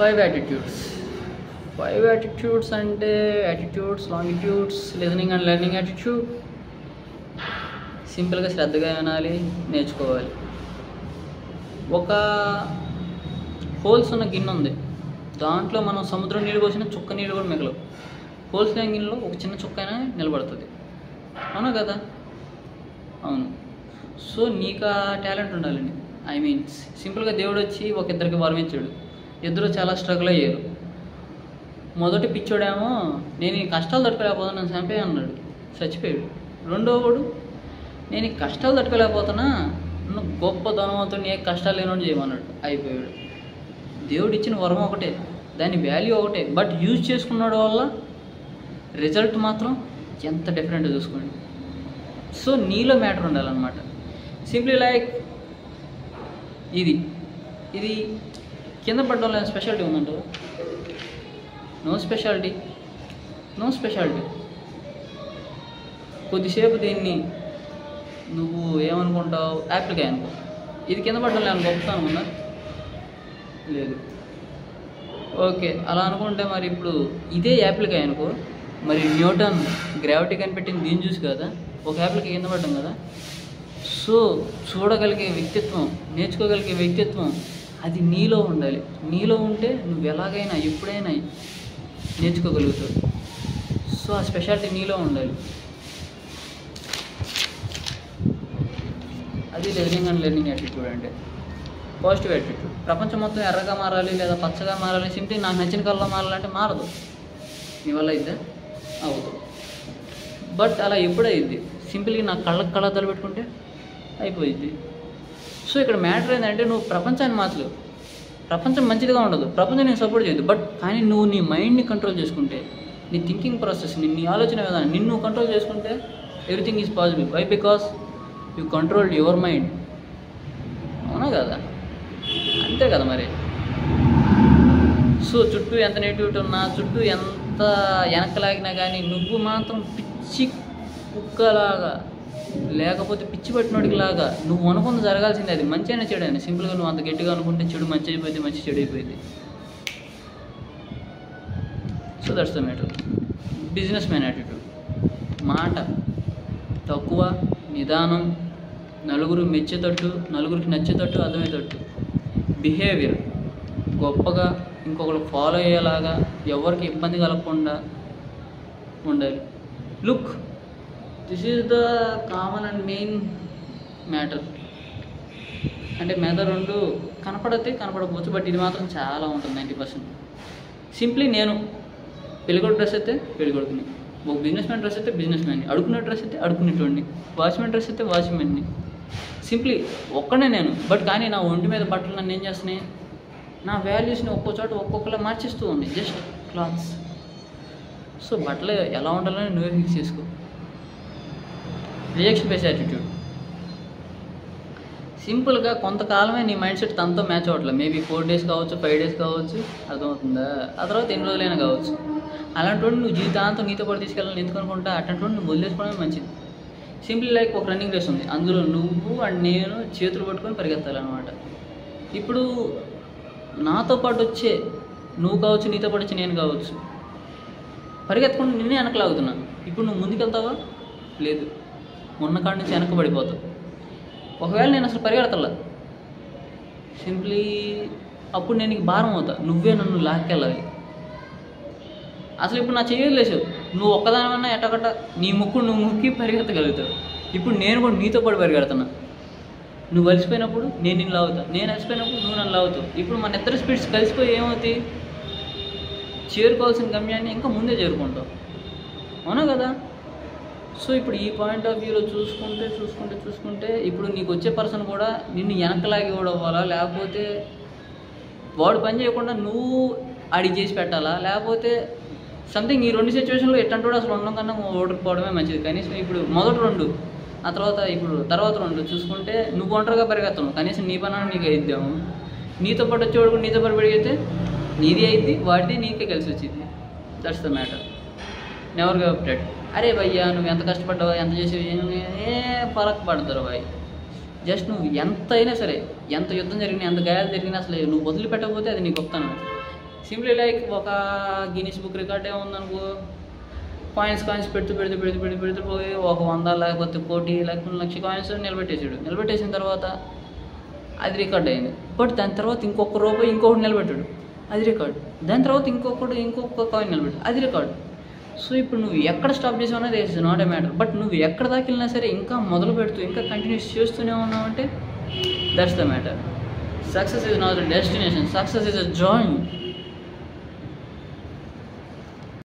Five attitudes. Five attitudes అంటే attitudes, longitudes, listening and learning attitude. సింపుల్గా శ్రద్ధగా వినాలి, నేర్చుకోవాలి. ఒక హోల్స్ ఉన్న గిన్నె ఉంది, దాంట్లో మనం సముద్రం నీళ్ళు పోసిన చుక్క నీళ్ళు కూడా మిగలవు. హోల్స్ లేని గిన్నెలో ఒక చిన్న చుక్క అయినా నిలబడుతుంది, అవునా కదా? అవును. సో నీకు ఆ టాలెంట్ ఉండాలండి. ఐ మీన్ సింపుల్గా దేవుడు వచ్చి ఒక ఇద్దరికి వరం ఇచ్చాడు, ఇద్దరు చాలా స్ట్రగుల్ అయ్యారు. మొదటి పిచ్చోడేమో నేను ఈ కష్టాలు తట్టుకోలేకపోతున్నా, నన్ను చంపే అన్నాడు, చచ్చిపోయాడు. రెండోవాడు నేను ఈ కష్టాలు తట్టుకోలేకపోతున్నా, నన్ను గొప్ప ధనవంతుడిని, ఏ కష్టాలు లేనోడు చేయమన్నాడు, అయిపోయాడు. దేవుడు ఇచ్చిన వరం ఒకటే, దాని వాల్యూ ఒకటే, బట్ యూజ్ చేసుకున్నాడు వల్ల రిజల్ట్ మాత్రం ఎంత డిఫరెంట్గా చూసుకోండి. సో నీలో మ్యాటర్ ఉండాలన్నమాట. సింప్లీ లైక్ ఇది కింద పడడంలో స్పెషాలిటీ ఉందంటారు? No speciality. కొద్దిసేపు దీన్ని నువ్వు ఏమనుకుంటావు, యాపిల్కాయ అనుకో. ఇది కింద పడడం లేని గొప్పతనం అనుకున్నా లేదు. ఓకే, అలా అనుకుంటే మరి ఇప్పుడు ఇదే యాపిల్కాయ అనుకో, మరి న్యూటన్ గ్రావిటీ కనిపెట్టింది దీన్ని చూసి కదా, ఒక యాపిల్కాయ కింద పడ్డం కదా. సో చూడగలిగే వ్యక్తిత్వం, నేర్చుకోగలిగే వ్యక్తిత్వం అది నీలో ఉండాలి. నీలో ఉంటే నువ్వు ఎలాగైనా ఎప్పుడైనా నేర్చుకోగలుగుతావు. సో ఆ స్పెషాలిటీ నీలో ఉండాలి. అది లిజనింగ్ అండ్ లెర్నింగ్ యాటిట్యూడ్ అంటే. పాజిటివ్ యాటిట్యూడ్, ప్రపంచం మొత్తం ఎర్రగా మారాలి లేదా పచ్చగా మారాలి, సింప్లీ నాకు నచ్చిన కలర్లో మారాలంటే మారదు. నీ వల్ల అయితే అవుతుంది, బట్ అలా ఎప్పుడైద్ది? సింపుల్గా నా కళ్ళకు కళ్ళద్దాలు పెట్టుకుంటే అయిపోయింది. సో ఇక్కడ మ్యాటర్ ఏంటంటే నువ్వు ప్రపంచాన్ని మార్చలేవు. ప్రపంచం మంచిదిగా ఉండదు, ప్రపంచం నేను సపోర్ట్ చేయదు, బట్ కానీ నువ్వు నీ మైండ్ని కంట్రోల్ చేసుకుంటే, నీ థింకింగ్ ప్రాసెస్ని, నీ ఆలోచన విధానం నిన్ను కంట్రోల్ చేసుకుంటే everything is possible. Why? Because you control your mind, అవునా కదా? అంతే కదా మరి. సో చుట్టూ ఎంత నెగిటివిటీ ఉన్నా, చుట్టూ ఎంత వెనకలాగినా కానీ నువ్వు మాత్రం పిచ్చి కుక్కలాగా లేకపోతే పిచ్చి పట్టినోడికి లాగా నువ్వు అనుకుంది జరగాల్సిందే. అది మంచి అయినా చెడు అయినా, సింపుల్గా నువ్వు అంత గట్టిగా అనుకుంటే చెడు మంచి అయిపోయింది, మంచి చెడు అయిపోయింది. So that's the matter. Business man attitude, మాట తక్కువ, నిదానం, నలుగురు మెచ్చేటట్టు, నలుగురికి నచ్చేటట్టు, అర్థమయ్యేటట్టు. బిహేవియర్ గొప్పగా, ఇంకొకరు ఫాలో అయ్యేలాగా, ఎవరికి ఇబ్బంది కలగకుండా ఉండాలి. Look, this is the common and main matter. అంటే మిగతా రెండు కనపడకపోవచ్చు, బట్ ఇది మాత్రం చాలా ఉంటుంది, 90%. సింప్లీ నేను పెళ్ళికొడుకు డ్రెస్ అయితే పెళ్ళికొడుకుని, ఒక బిజినెస్ మ్యాన్ డ్రెస్ అయితే బిజినెస్ మ్యాన్ని, అడుకునే డ్రెస్ అయితే అడుకునేటోడిని, వాచ్మెన్ డ్రెస్ అయితే వాచ్మెన్ని. సింప్లీ ఒక్కడే నేను, బట్ కానీ నా ఒంటి మీద బట్టలు నన్ను ఏం చేస్తున్నాయి, నా వాల్యూస్ని ఒక్కో చోట ఒక్కొక్కలా మార్చేస్తూ ఉంది, జస్ట్ క్లాత్స్. సో బట్టలు ఎలా ఉండాలని నువ్వే ఫిక్స్ చేసుకో. రియాక్షన్ బేస్డ్ యాటిట్యూడ్, సింపుల్గా కొంతకాలమే నీ మైండ్ సెట్ తనతో మ్యాచ్ అవ్వట్లేదు. మేబీ 4 days కావచ్చు, 5 days కావచ్చు, అర్థమవుతుందా? ఆ తర్వాత ఎన్ని రోజులైనా కావచ్చు. అలాంటి వాడిని నువ్వు జీవితాంతం నీతో పాటు తీసుకెళ్ళాలని ఎందుకు అనుకుంటా, అట్లాంటి వాడిని నువ్వు వదిలేసుకోవడమే మంచిది. సింప్లీ లైక్ ఒక రన్నింగ్ రేస్ ఉంది, అందులో నువ్వు అండ్ నేను చేతులు పట్టుకొని పరిగెత్తాలన్నమాట. ఇప్పుడు నాతో పాటు వచ్చే నువ్వు కావచ్చు, నీతో పాటు వచ్చి నేను కావచ్చు, పరిగెత్తకుండా నిన్నే వెనకలాగుతున్నాను. ఇప్పుడు నువ్వు ముందుకెళ్తావా? లేదు, ఉన్న కాడి నుంచి వెనక పడిపోతావు. ఒకవేళ నేను అసలు పరిగెడతలా, సింప్లీ అప్పుడు నేను నీకు భారం అవుతా, నువ్వే నన్ను లాక్కెళ్ళాలి. అసలు ఇప్పుడు నా చేయలేసావు, నువ్వు ఒక్కదానివన్నా ఎట్టగట్ట నీ నువ్వు ముక్కి పరిగెత్తగలుగుతావు. ఇప్పుడు నేను కూడా నీతో పాటు పరిగెడుతున్నా. నువ్వు అలసిపోయినప్పుడు నేను నిన్ను లాగుతావు, నేను అలసిపోయినప్పుడు నువ్వు నన్ను లాగుతావు. ఇప్పుడు మన ఇద్దరు స్పీడ్స్ కలిసిపోయి ఏమవుతాయి, చేరుకోవాల్సిన గమ్యాన్ని ఇంకా ముందే చేరుకుంటావు, అవునా కదా? సో ఇప్పుడు ఈ పాయింట్ ఆఫ్ వ్యూలో చూసుకుంటే ఇప్పుడు నీకు వచ్చే పర్సన్ కూడా నిన్ను వెనకలాగి కూడా అవ్వాలా, లేకపోతే వాడు పని చేయకుండా నువ్వు అడిగి చేసి పెట్టాలా, లేకపోతే సంథింగ్. ఈ రెండు సిచ్యువేషన్లో ఎట్టంటే కూడా అసలు ఉండడం కన్నా ఓడిపోవడమే మంచిది. కనీసం ఇప్పుడు మొదటి రెండు, ఆ తర్వాత రెండు చూసుకుంటే నువ్వు ఒంటరిగా పరిగెత్తావు, కనీసం నీ పని నీకు అయిద్దాము. నీతో పాటు వచ్చేవాడు కూడా నీతో పాటు పెరిగితే నీది అయిద్ది, వాడిది నీకే కలిసి వచ్చింది. That's the matter. Never give up debt. అరే భయ్యా నువ్వు ఎంత కష్టపడ్డావా, ఎంత చేసేవి, ఏ ఫరక్ పడతారు భయ్. జస్ట్ నువ్వు ఎంత అయినా సరే, ఎంత యుద్ధం జరిగినా, ఎంత గాయాలు జరిగినా అసలు నువ్వు వదిలిపెట్టకపోతే అది నీ గొప్పతనం. సింప్లీ లైక్ ఒక గిన్నిస్ బుక్ రికార్డే ఉందనుకో, కాయిన్స్ పెడుతూ పోయి ఒక 100 లేకపోతే 1,00,00,000 లేకపోతే 1,00,000 కాయిన్స్ నిలబెట్టేసిన తర్వాత అది రికార్డ్ అయింది. బట్ దాని తర్వాత ఇంకొక రూపాయి ఇంకొకటి నిలబెట్టాడు, అది రికార్డ్. దాని తర్వాత ఇంకొక కాయిన్ నిలబెట్టాడు, అది రికార్డ్. సో ఇప్పుడు నువ్వు ఎక్కడ స్టాప్ చేసావు అనేది it's not a matter. But నువ్వు ఎక్కడ దాకా వెళ్ళినా సరే ఇంకా మొదలు పెడుతూ ఇంకా కంటిన్యూస్ చేస్తూనే ఉన్నావంటే that's the matter. Success is not a destination, success is a journey.